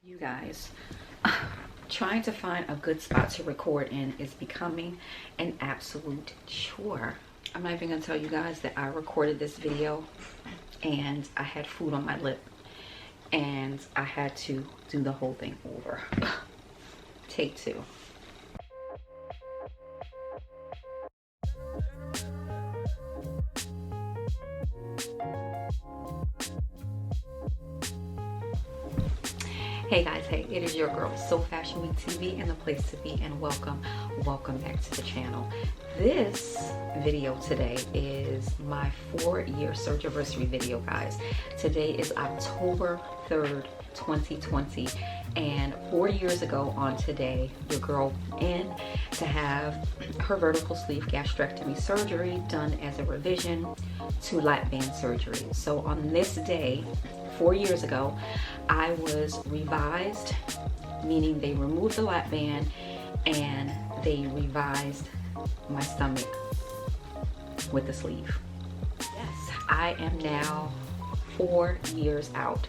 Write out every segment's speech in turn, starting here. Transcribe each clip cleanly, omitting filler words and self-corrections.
You guys, trying to find a good spot to record in is becoming an absolute chore. I'm not even gonna tell you guys that I recorded this video and I had food on my lip and I had to do the whole thing over. Take two. Hey guys, hey, it is your girl, So Fashion Week TV, and the place to be, and welcome back to the channel. This video today is my 4-year Surgiversary video, guys. Today is October 3rd, 2020, and 4 years ago on today, your girl in to have her vertical sleeve gastrectomy surgery done as a revision to lap band surgery. So on this day, 4 years ago, I was revised, meaning they removed the lap band and they revised my stomach with the sleeve. Yes, I am now 4 years out.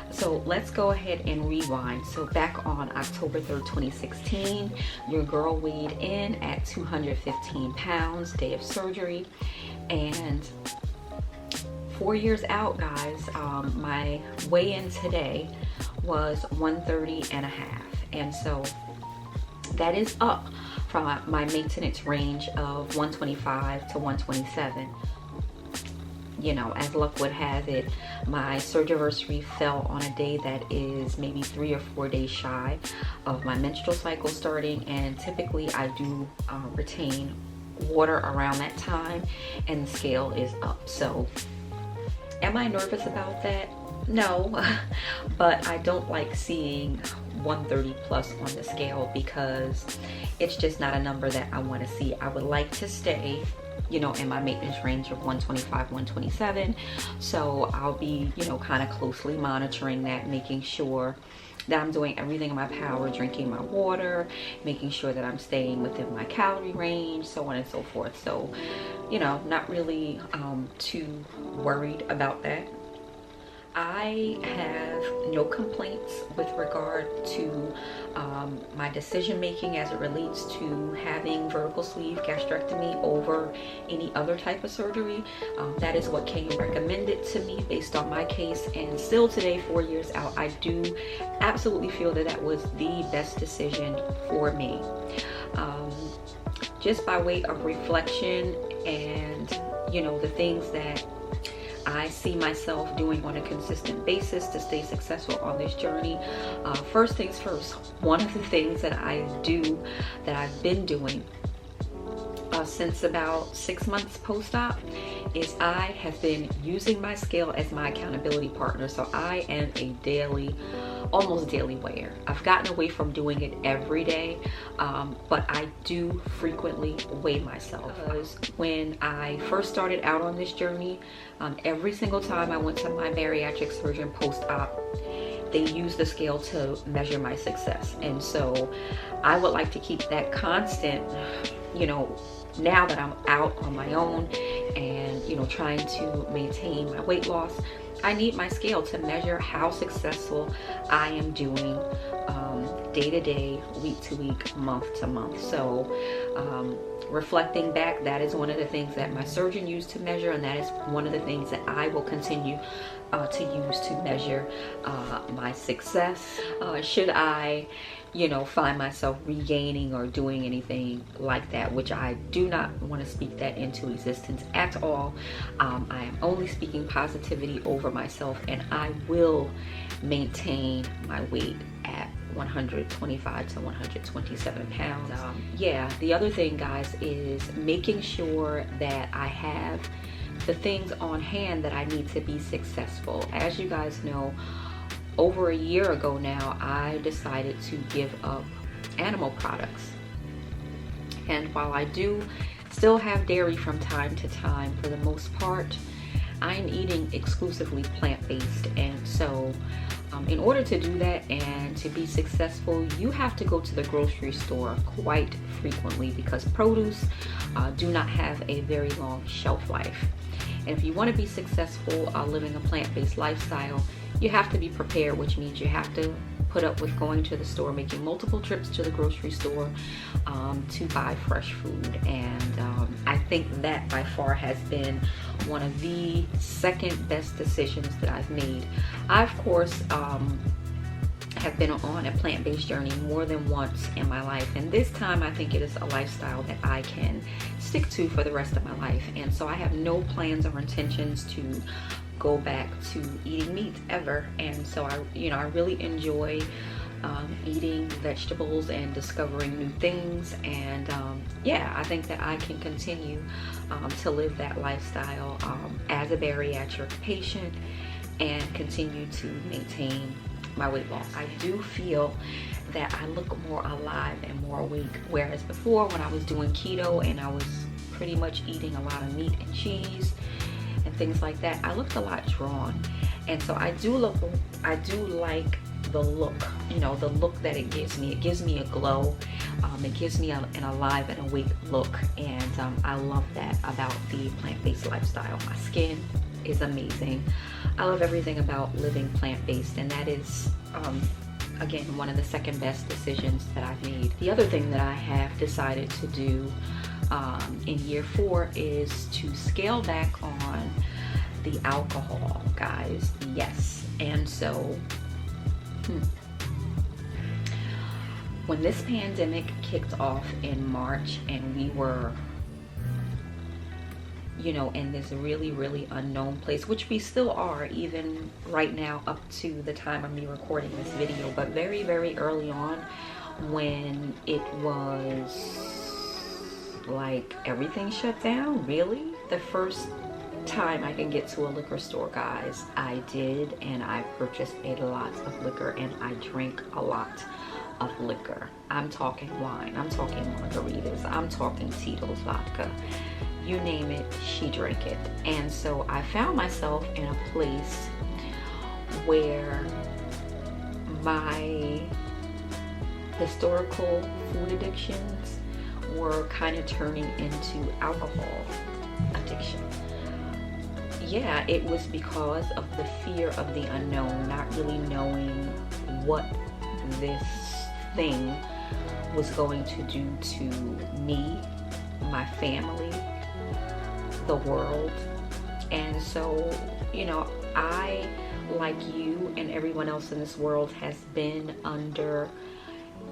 So let's go ahead and rewind. So back on October 3rd, 2016, your girl weighed in at 215 pounds, day of surgery, and 4 years out, guys, my weigh-in today was 130 and a half, and so that is up from my maintenance range of 125 to 127. You know, as luck would have it, my Surgiversary fell on a day that is maybe 3 or 4 days shy of my menstrual cycle starting, and typically I do retain water around that time, and the scale is up. So am I nervous about that? No, but I don't like seeing 130 plus on the scale because it's just not a number that I want to see. I would like to stay, you know, in my maintenance range of 125, 127. So I'll be, you know, kind of closely monitoring that, making sure that I'm doing everything in my power, drinking my water, making sure that I'm staying within my calorie range, so on and so forth. So, you know, not really too worried about that. I have no complaints with regard to my decision making as it relates to having vertical sleeve gastrectomy over any other type of surgery. That is what came recommended to me based on my case, and still today, 4 years out, I do absolutely feel that that was the best decision for me. Just by way of reflection and, you know, the things that I see myself doing on a consistent basis to stay successful on this journey. First things first, one of the things that I've been doing since about 6 months post-op is I have been using my scale as my accountability partner. So I am a daily, almost daily weigher. I've gotten away from doing it every day, but I do frequently weigh myself. Because when I first started out on this journey, every single time I went to my bariatric surgeon post-op, they use the scale to measure my success. And so I would like to keep that constant, you know, now that I'm out on my own and, you know, trying to maintain my weight loss. I need my scale to measure how successful I am doing day to day, week to week, month to month. So reflecting back, that is one of the things that my surgeon used to measure, and that is one of the things that I will continue to use to measure my success. Should I, you know, find myself regaining or doing anything like that, which I do not want to speak that into existence at all. I am only speaking positivity over myself, and I will maintain my weight at 125 to 127 pounds. Yeah, the other thing, guys, is making sure that I have the things on hand that I need to be successful. As you guys know, over a year ago now, I decided to give up animal products. And while I do still have dairy from time to time, for the most part, I'm eating exclusively plant-based. And so in order to do that and to be successful, you have to go to the grocery store quite frequently because produce do not have a very long shelf life. And if you want to be successful living a plant-based lifestyle, you have to be prepared, which means you have to put up with going to the store, making multiple trips to the grocery store to buy fresh food. And I think that by far has been one of the second best decisions that I've made. I, of course, have been on a plant-based journey more than once in my life, and this time I think it is a lifestyle that I can stick to for the rest of my life. And so I have no plans or intentions to go back to eating meat ever. And so I really enjoy eating vegetables and discovering new things. And yeah, I think that I can continue to live that lifestyle as a bariatric patient and continue to maintain my weight loss. I do feel that I look more alive and more awake, whereas before when I was doing keto and I was pretty much eating a lot of meat and cheese and things like that, I looked a lot drawn. And so I do like the look, the look that it gives me. It gives me a glow. It gives me an alive and awake look, and I love that about the plant-based lifestyle. My skin is amazing. I love everything about living plant-based, and that is again one of the second best decisions that I've made. The other thing that I have decided to do in year 4 is to scale back on the alcohol, guys. Yes. And so when this pandemic kicked off in March and we were in this really unknown place, which we still are even right now up to the time of me recording this video, but very early on, when it was like everything shut down, really, the first time I can get to a liquor store, guys, I did, and I purchased a lot of liquor, and I drank a lot of liquor. I'm talking wine, I'm talking margaritas, I'm talking Tito's vodka, you name it, she drank it. And so I found myself in a place where my historical food addictions were kind of turning into alcohol addiction. Yeah, it was because of the fear of the unknown, not really knowing what this thing was going to do to me, my family, the world. And so, I, like you and everyone else in this world, has been under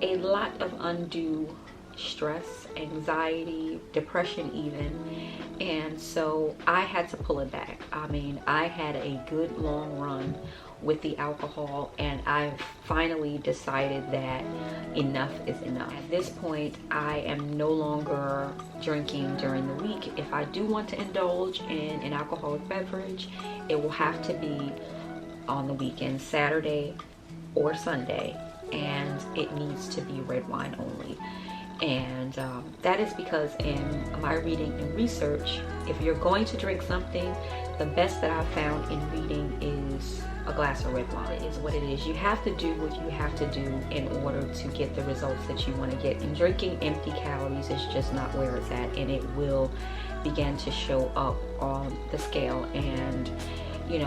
a lot of undue stress, anxiety, depression even. And so I had to pull it back. I mean, I had a good long run with the alcohol, and I've finally decided that enough is enough. At this point, I am no longer drinking during the week. If I do want to indulge in an alcoholic beverage, it will have to be on the weekend, Saturday or Sunday, and it needs to be red wine only. And that is because in my reading and research, if you're going to drink something, the best that I've found in reading is a glass of red wine. It is what it is. You have to do what you have to do in order to get the results that you want to get. And drinking empty calories is just not where it's at, and it will begin to show up on the scale. And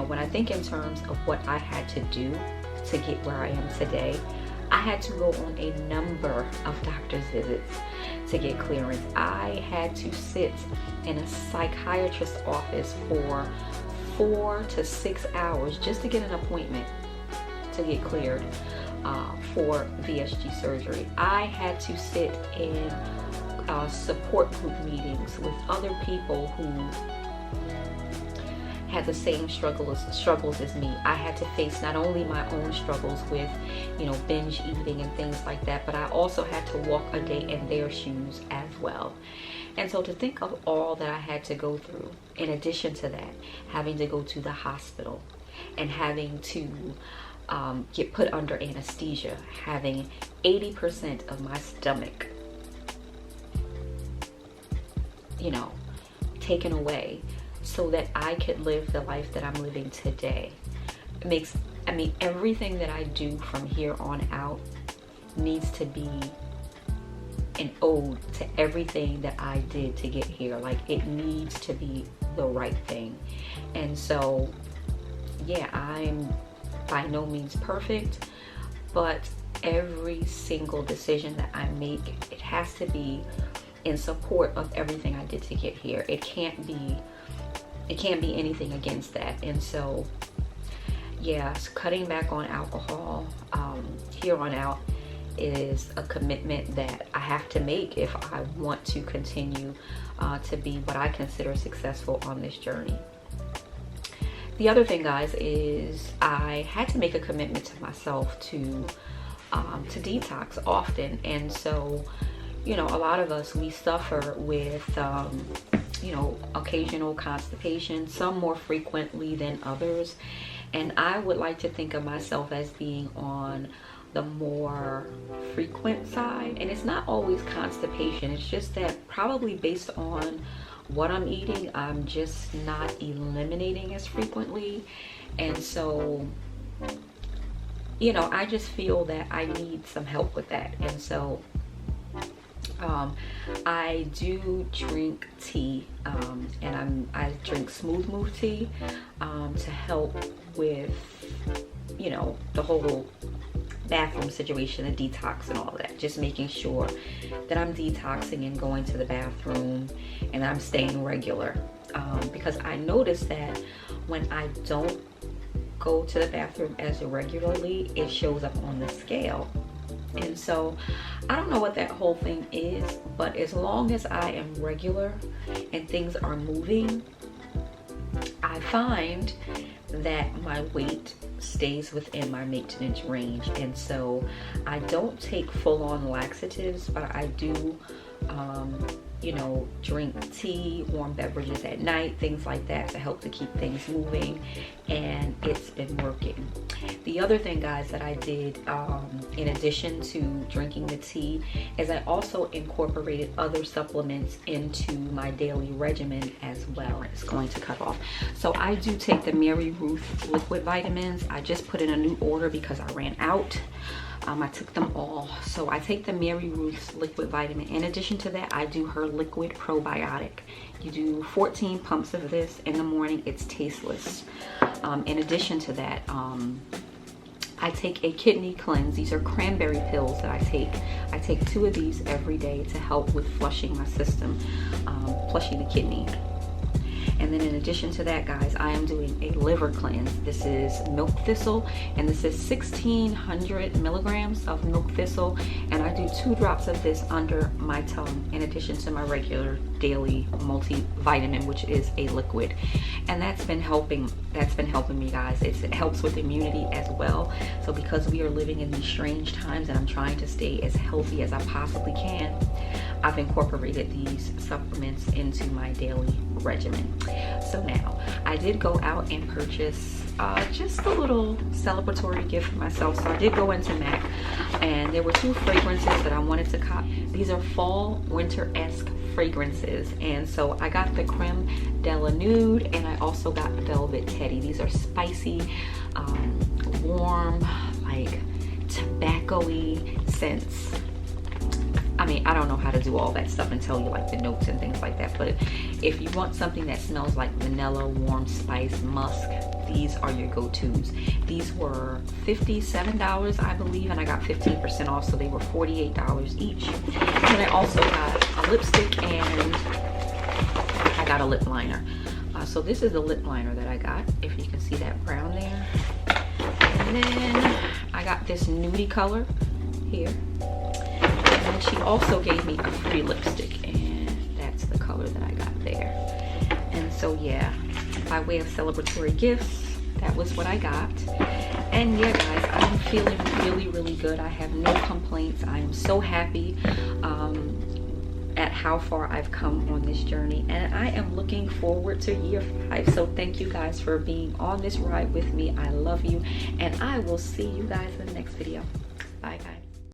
when I think in terms of what I had to do to get where I am today, I had to go on a number of doctor's visits to get clearance. I had to sit in a psychiatrist's office for 4 to 6 hours just to get an appointment to get cleared for VSG surgery. I had to sit in support group meetings with other people who had the same struggles as me. I had to face not only my own struggles with, binge eating and things like that, but I also had to walk a day in their shoes as well. And so to think of all that I had to go through, in addition to that, having to go to the hospital and having to get put under anesthesia, having 80% of my stomach, taken away, so that I could live the life that I'm living today. Everything that I do from here on out needs to be an ode to everything that I did to get here. Like, it needs to be the right thing. And so, yeah, I'm by no means perfect, but every single decision that I make, it has to be in support of everything I did to get here. It can't be anything against that. And so yeah, so cutting back on alcohol here on out is a commitment that I have to make if I want to continue to be what I consider successful on this journey. The other thing, guys, is I had to make a commitment to myself to detox often. And so, you know, a lot of us, we suffer with you know, occasional constipation, some more frequently than others. And I would like to think of myself as being on the more frequent side. And it's not always constipation. It's just that probably based on what I'm eating, I'm just not eliminating as frequently. And so, you know, I just feel that I need some help with that. And so I do drink tea, and I drink smooth move tea to help with, you know, the whole bathroom situation, the detox and all of that. Just making sure that I'm detoxing and going to the bathroom and I'm staying regular, because I noticed that when I don't go to the bathroom as regularly, it shows up on the scale. And so I don't know what that whole thing is, but as long as I am regular and things are moving, I find that my weight stays within my maintenance range. And so I don't take full-on laxatives, but I do you know, drink tea, warm beverages at night, things like that to help to keep things moving, and it's been working. The other thing, guys, that I did in addition to drinking the tea is I also incorporated other supplements into my daily regimen as well. It's going to cut off. So I do take the Mary Ruth liquid vitamins. I just put in a new order because I ran out. I took them all. So I take the Mary Ruth's liquid vitamin. In addition to that, I do her liquid probiotic. You do 14 pumps of this in the morning. It's tasteless. In addition to that, I take a kidney cleanse. These are cranberry pills that I take. I take 2 of these every day to help with flushing my system, flushing the kidney. And then in addition to that, guys, I am doing a liver cleanse. This is milk thistle, and this is 1600 milligrams of milk thistle. And I do 2 drops of this under my tongue in addition to my regular daily multivitamin, which is a liquid. And that's been helping me, guys. It helps with immunity as well. So because we are living in these strange times and I'm trying to stay as healthy as I possibly can, I've incorporated these supplements into my daily regimen. So now, I did go out and purchase just a little celebratory gift for myself. So I did go into MAC, and there were 2 fragrances that I wanted to cop. These are fall winter-esque fragrances, and so I got the Creme de la Nude, and I also got Velvet Teddy. These are spicy, warm, like tobacco-y scents. I mean, I don't know how to do all that stuff and tell you like the notes and things like that, but if you want something that smells like vanilla, warm spice, musk, these are your go-tos. These were $57, I believe, and I got 15% off, so they were $48 each. And I also got a lipstick and I got a lip liner. So this is the lip liner that I got, if you can see that brown there. And then I got this nudie color here. And she also gave me a free lipstick, and that's the color that I got there. And so yeah, by way of celebratory gifts, that was what I got. And yeah, guys, I'm feeling really, really good. I have no complaints. I am so happy at how far I've come on this journey, and I am looking forward to year 5. So thank you guys for being on this ride with me. I love you, and I will see you guys in the next video. Bye, guys.